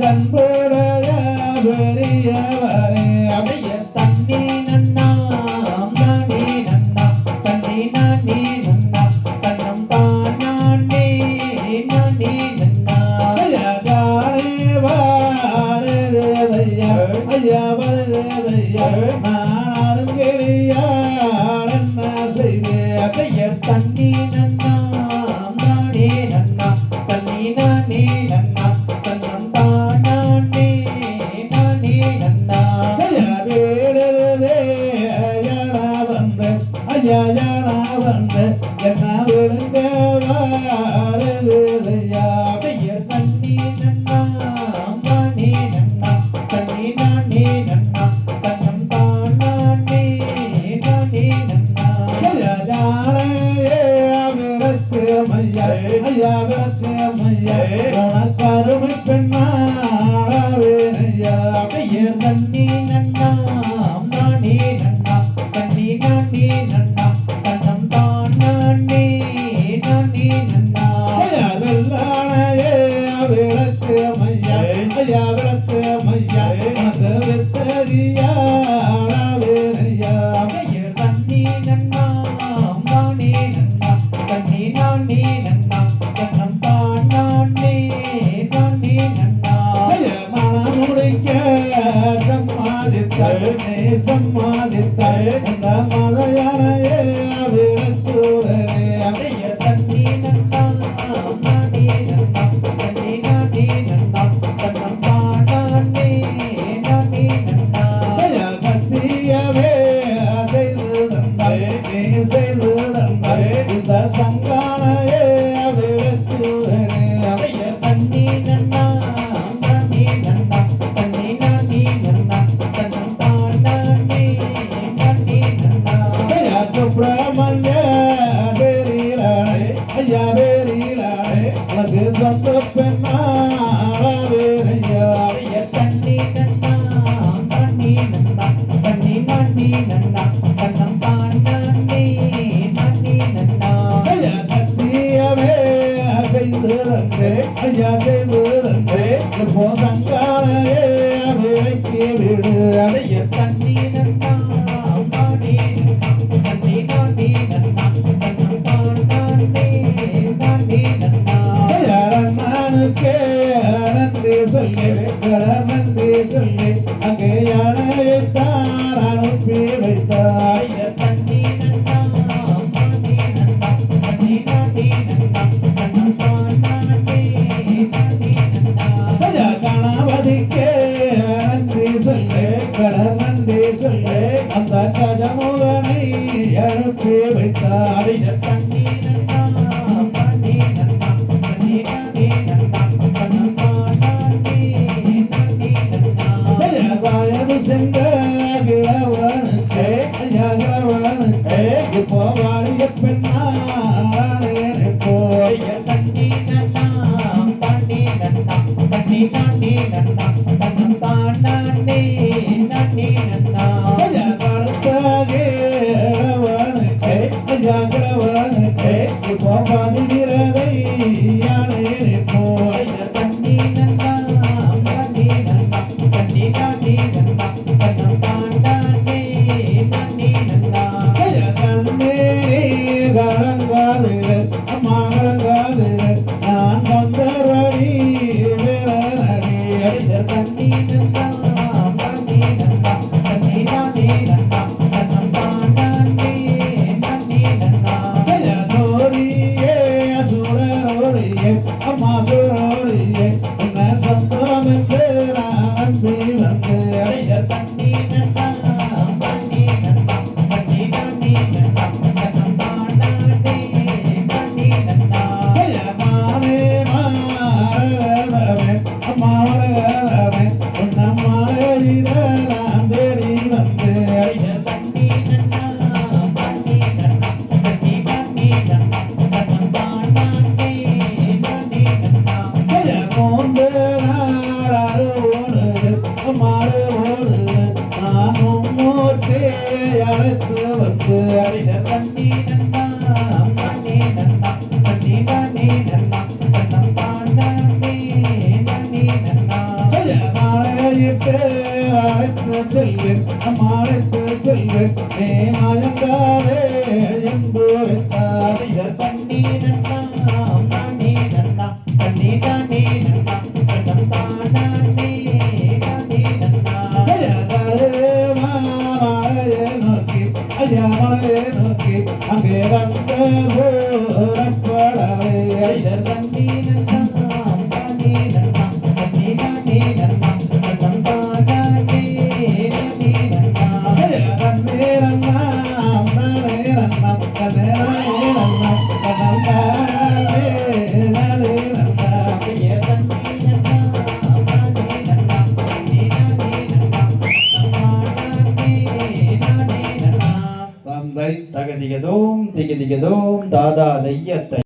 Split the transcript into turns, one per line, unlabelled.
கண்புடைய பெரியவரே
அடைய தண்ணி நன்னா நானே நன்னா தண்ணி நானே நன்னா தன்னம் தான் நானே நானே நன்னா
ஐயானே வாரதையா ஐயா வரதையா நானும் கிளியாள் என்ன செய்தே
அடைய தண்ணி நன்னா நானே நன்னா தண்ணி நானே நன்னா தன்னம் தான் நானே நானே நன்னா
ஐயா வீடுதே ஐயா வந்து ஐயா வந்து என்ன விழுங்க வாரதையா
அடைய தண்ணி நன்னா நானே நன்னா தண்ணி நானே நன்னா தன்னம் தான் நானே நானே நன்னா
ஐயா விளக்கு மையா உனக்கருமை பெண்ணாவேனையா
அடைய தண்ணி நன்னா நானே நன்னா தண்ணி நானே நன்னா தன்னம் தான் நானே நானே நன்னா
ஐயா வெள்ளானையே விளக்கு மையா ஐயா விளக்கு மையா உனக்கு வித்தகியாவேனையா
அடைய தண்ணி நன்னா நானே நன்னா தண்ணி நானே நன்னா தன்னம் தான் நானே நானே நன்னா
ஐயா மனமுடிக்க சம்மாதித்தாள் நீ சம்மாதித்தாள் இந்த மதையானையே விளக்குடனே
அடைய தண்ணி நன்னா நானே நன்னா தண்ணி நானே நன்னா தன்னம் தான் நானே நானே நன்னா
ஐயா சத்தியமே செய்து தந்தாள் நீ செய்து தந்தாள் இந்த சங்கானையே விளக்குடனே
அடைய தண்ணி நன்னா நானே நன்னா தண்ணி நானே நன்னா தன்னம் தான் நானே நானே நன்னா
ஐயா சுப்பிரமணிய வேரிலாளே ஐயா வேரிலாளே உனக்கு சொந்த பெண்ணாவேனையா
அடைய தண்ணி நன்னா நானே நன்னா தண்ணி நானே நன்னா தன்னம் தான் நானே நானே நன்னா
ஐயா சத்தியமே செய்து தந்தே ஐயா செய்து தந்தே இப்போ சங்கானையே விலைக்கு விடு
அடைய தண்ணி நன்னா நானே நன்னா தண்ணி நானே நன்னா தன்னம் தான் நானே நானே நன்னா
ஐயா ரண்ணனுக்கே நன்றி சொல்லி நன்றி சொல்லி அங்கே யானையைத்தான் அனுப்பி வைத்தாய்
அடைய தண்ணி நன்னா நானே நன்னா தண்ணி நானே நன்னா தன்னம் தான் நானே நானே நன்னா
ஐயா கணபதிக்கே நன்றி சொல்லு நன்றி சொல்லு அந்த கஜமுகனை அனுப்பி வைத்தாய்
அடைய தண்ணி நன்னா நானே நன்னா தண்ணி நானே நன்னா தன்னம் தான் நானே நானே நன்னா
ஐயா வயது சென்ற கிழவனுக்கு ஐயா கிழவனுக்கு இப்போ வாழிய பெண்ணானே போய்
அடைய தண்ணி நன்னா தானே நன்னா தண்ணி நானே நன்னா தன்னம் தான் நானே நானே நன்னா
ஐயா கடுத்த கிழவனுக்கு ஐயா கிழவனுக்கு இப்போ பதிவிரதை யானே போய்
அடைய தண்ணி நன்னா தானே நன்னா தண்ணி நானே நன்னா தன்னம் தான் நானே நானே நன்னா
ஐயா கண்ணே கலங்காதிரு அம்மா கலங்காதிரு நான் வந்தவழி வேளனடி
அடைய தண்ணி நன்னா தானே நன்னா தண்ணி நானே நன்னா தன்னம் தான் நானே நானே நன்னா
ஐயா தோழியே சுடரோழியே அம்மா சுடரோழியே உன்னை சொந்தம் என்று நான் நம்பி வந்து
அடைய தண்ணி நன்னா தானே நன்னா தண்ணி நானே நன்னா தன்னம் தான் நானே நானே நன்னா
ஐயா மாமே மாறவே அம்மா வரவே உன்னை மாறிட நான் தேடி வந்து
அடைய தண்ணி நன்னா தானே நன்னா தண்ணி நானே நன்னா தன்னம் தான் நானே நானே நன்னா
ஐயா கொண்டு நாடு ஓடுது மாடு ஓடுது நானும் மூச்சே அழைத்து வந்து
அடைய தண்ணி நன்னா தானே நன்னா தண்ணி நானே நன்னா தன்னம் தான் நானே நானே நன்னா
தை
தகதிகதோம் திகதிகதோம் தாதா தையத்தை